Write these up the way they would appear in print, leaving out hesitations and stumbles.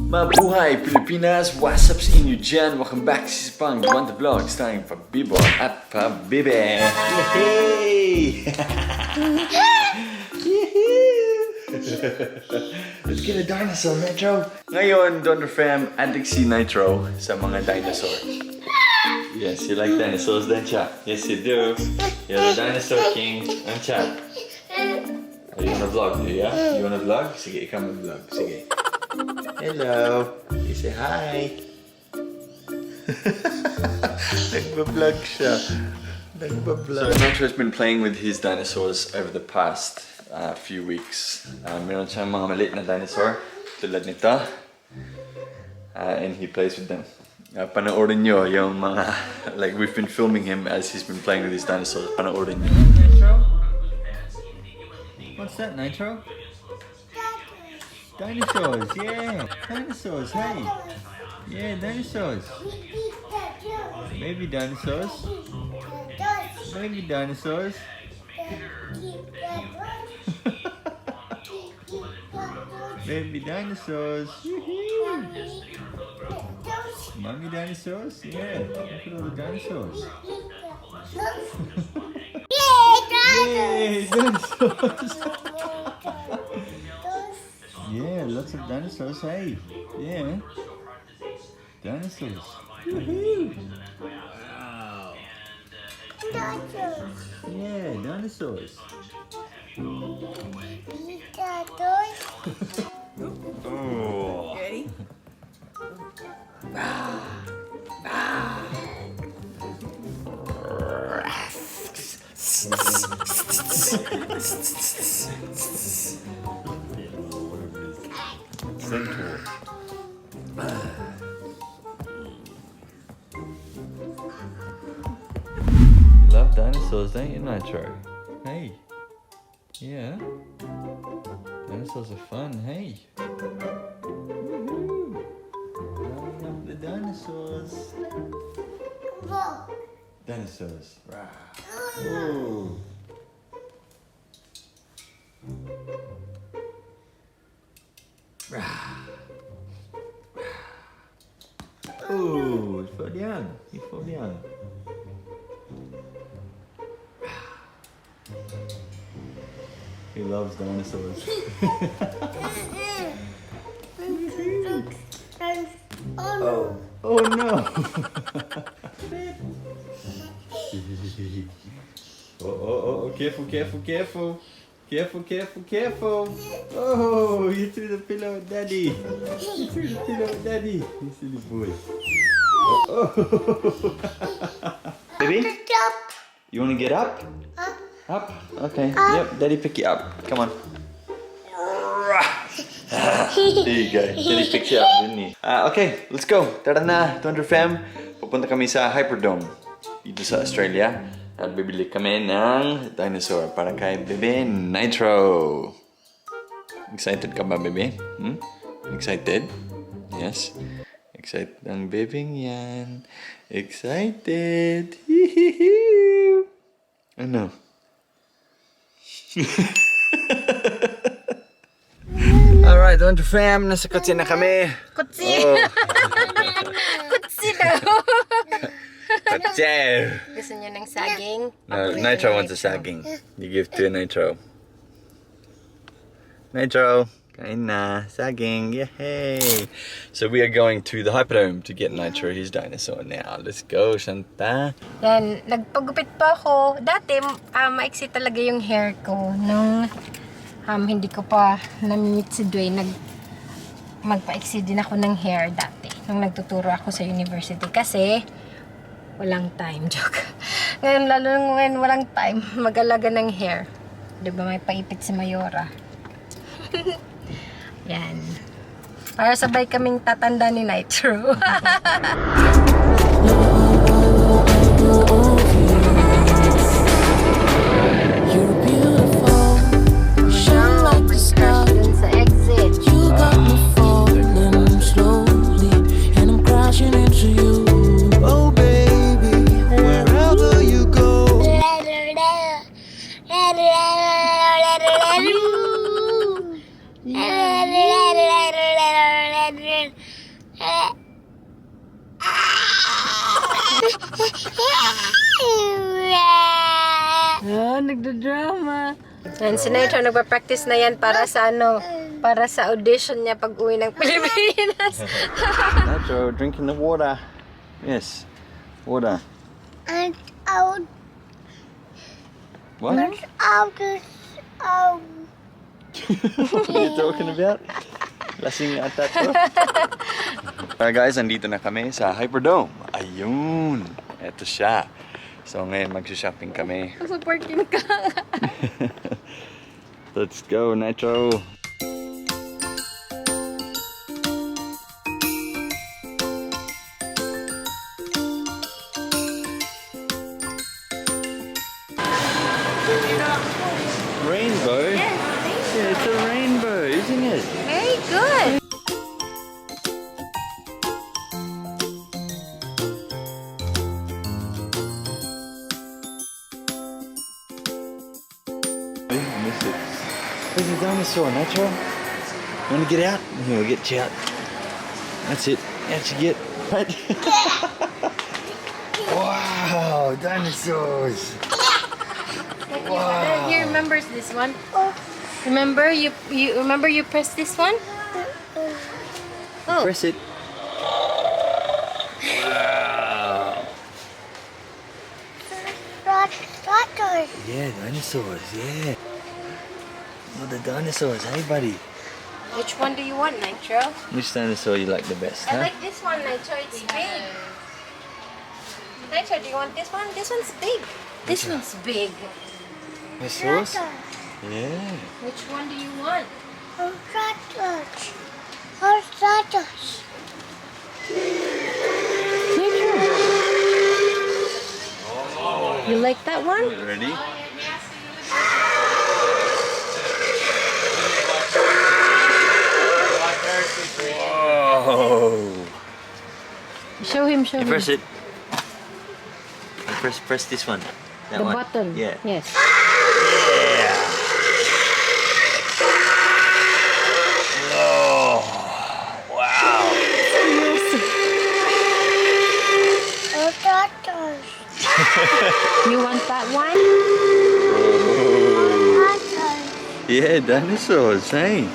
Mabuhay Pilipinas! What's up sa inyo dyan? Welcome back to Sipang Want the Vlog starring Pabibo at Pabibe! Yay! Let's get a dinosaur, Nitro! Ngayon, Don Fam, addict si Nitro sa mga dinosaur. Yes, you like dinosaurs, don't you? Yes, you do. You're the dinosaur king, don't you? Oh, you wanna vlog, do ya? You wanna vlog? Sige, ikaw mag-vlog. Sige. Hello. You say hi. Nagbablog siya. Nagbablog. So Nitro has been playing with his dinosaurs over the past few weeks. Meron siyang mga maliit na dinosaur tulad nito. And he plays with them. Panoorin nyo yung mga, like we've been filming him as he's been playing with his dinosaurs. Panoorin nyo. Nitro? What's that, Nitro? Dinosaurs, yeah! Dinosaurs, hey! Yeah, dinosaurs! Baby dinosaurs! Baby dinosaurs! Baby dinosaurs! Mommy dinosaurs? Yeah! Look at all the dinosaurs! Yay! Dinosaurs! Yeah, lots of dinosaurs, hey! Yeah! Dinosaurs! Woohoo! Wow! Dinosaurs! Yeah, dinosaurs! Dinosaurs! Oh! Ready? Centaur. You love dinosaurs, don't you, Nitro? Hey. Yeah. Dinosaurs are fun, hey. Woohoo. Loving up the dinosaurs. Look! Dinosaurs. Whoa. Oh, it's for young. It's for young. He loves dinosaurs. Oh, Oh no! Oh, careful, careful, careful. Careful, careful, careful. Oh, you threw the pillow at Daddy. You threw the pillow at Daddy. You silly boy. Oh. Baby? Up! You want to get up? Up? Okay. Yep, Daddy pick you up. Come on. There you go. Daddy picked you up, didn't he? Okay, let's go. Tara na, Thunder Fam. Pupunta kami sa Hyperdome dito sa Australia. At bibili kami ng dinosaur para kay Bebe Nitro. Excited ka ba, Bebe? Hmm? Excited? Yes? Excited ang bebeng yan. Excited! Hihihi! Ano? Alright, Thunder Fam, nasa kotse na kami. Kutsi! Oh. Kutsi daw! Kotse! Gusto niya ng saging? No, Nitro wants a sagging. You give to Nitro. Nitro, kain na. Sagging, yay! So we are going to the Hyperdome to get Nitro his dinosaur now. Let's go, Shanta. Yan, nagpagupit pa ako. Dati, maiksi talaga yung hair ko. Nung hindi ko pa na-meet si Dwayne, magpaiksi din ako ng hair dati. Nung nagtuturo ako sa university. Kasi, walang time, joke. Ngayon, lalo ngayon walang time, mag-alaga ng hair. Diba may paipit si Mayora? Yan. Para sabay kaming tatanda ni Nitro. You're beautiful, shine like the stars. Dun sa exit. You got me falling slowly, and I'm crashing into you. Oh baby, wherever you go. Ah, nagdadrama. And si Nitro, nagpa-practice na yan para sa ano, para sa audition niya pag uwi ng Pilipinas. Nitro, drinking the water. Yes, water. And out. What? Out. Out. What are you talking about? Lasing at that bro. Alright guys, andito na kami sa Hyperdome. Ayun, eto siya. So ngayon mag-shopping kami. Supportin ka. Let's go, Nitro. Rainbow? Yeah, it's a rainbow, isn't it? Very good. I miss it. There's a dinosaur, Nitro. You want to get out? Here, we'll get you out. That's it. That's you get. Right? Wow, dinosaurs. Wow. He remembers this one. Remember you remember you pressed this one? Oh. Press it. Wow. Dinosaurs. Yeah, dinosaurs, yeah. Oh, the dinosaurs, hey buddy. Which one do you want, Nitro? Which dinosaur you like the best, I huh? like this one, Nitro. It's big. Nitro, do you want this one? This one's big. This one's big. Dinosaurs? Yeah. Which one do you want? Dinosaurs. You like that one? Ready? Whoa! Show him, show You him. press it. You press this one. That The one. button. Yeah. Yes. Yeah. Oh, wow. Dinosaurs. You want that one? Yeah, dinosaurs, hey?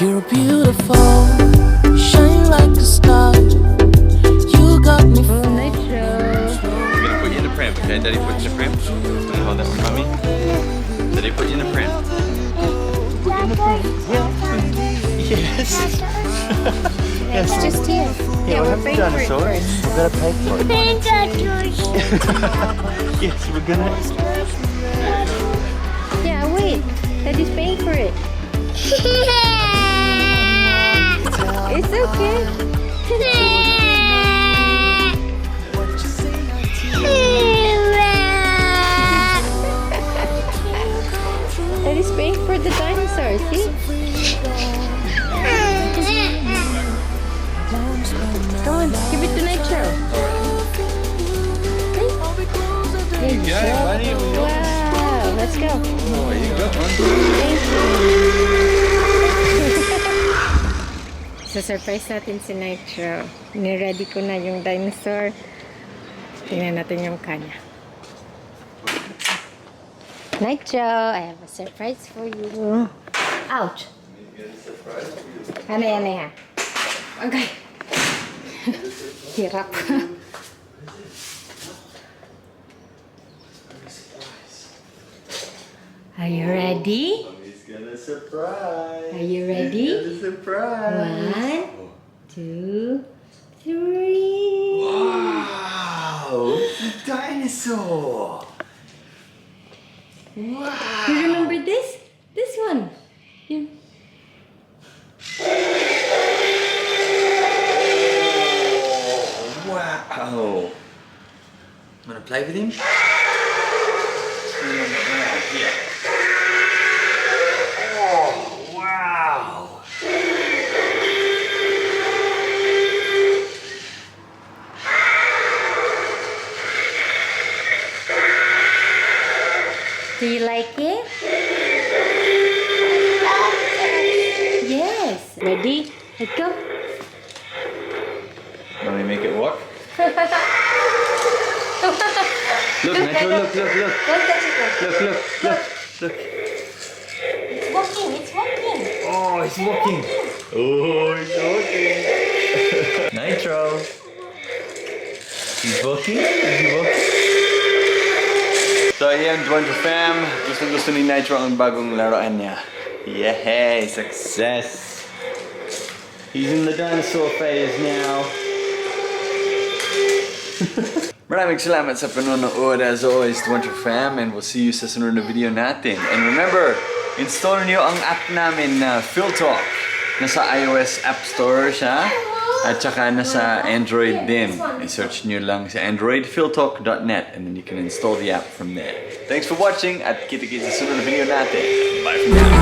You're beautiful, you shine like a star. You got me Oh, Nitro. I'm gonna put you in a pram, okay? Daddy put you in a pram. Can you hold that one, Mommy? Daddy put you in a pram. Yes. Yeah, it's just here. Yeah, we're paying for it first. We're gonna pay for it. Dinosaurs. Yes, we're gonna. Yeah, wait. Daddy's paying for it. It's okay. Daddy's paying for the dinosaurs, see? Come on, give it to Nitro. There you Yeah, buddy. Wow, let's go. Oh, you got one. Thank you. Sa surprise natin si Nitro. Niready ko na yung dinosaur. Tingnan natin yung kanya. Nitro, I have a surprise for you. Ouch! Ano yan? Okay. Hirap. Are you ready? He's gonna surprise. Are you ready? He's gonna surprise. 1, 2, 3. Wow! It's a dinosaur! Wow! You remember this? This one. You... Wow! Wanna play with him? Here. Oh, wow! Do you like it? Yes. Ready? Let's go. Look, Nitro, look. Don't touch it. Look. It's walking. It's walking. Oh, he's walking. Oh, he's walking. Nitro. He's walking? Is he walking? So, ayan, Dwonder Fam. Gusto ni Nitro ang bagong laruan niya. Yay! Success! He's in the dinosaur phase now. Maraming salamat sa panonood as always, Dwonder Fam, and we'll see you sa sunod na video natin. And remember, install nyo ang app namin na PhilTalk. Nasa iOS App Store siya, at saka nasa Android din. I-search nyo lang sa Android, philtalk.net, and then you can install the app from there. Thanks for watching, at kita-kita sa sunod na video natin. Bye for now!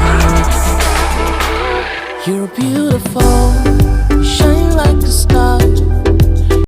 You're beautiful, you shine like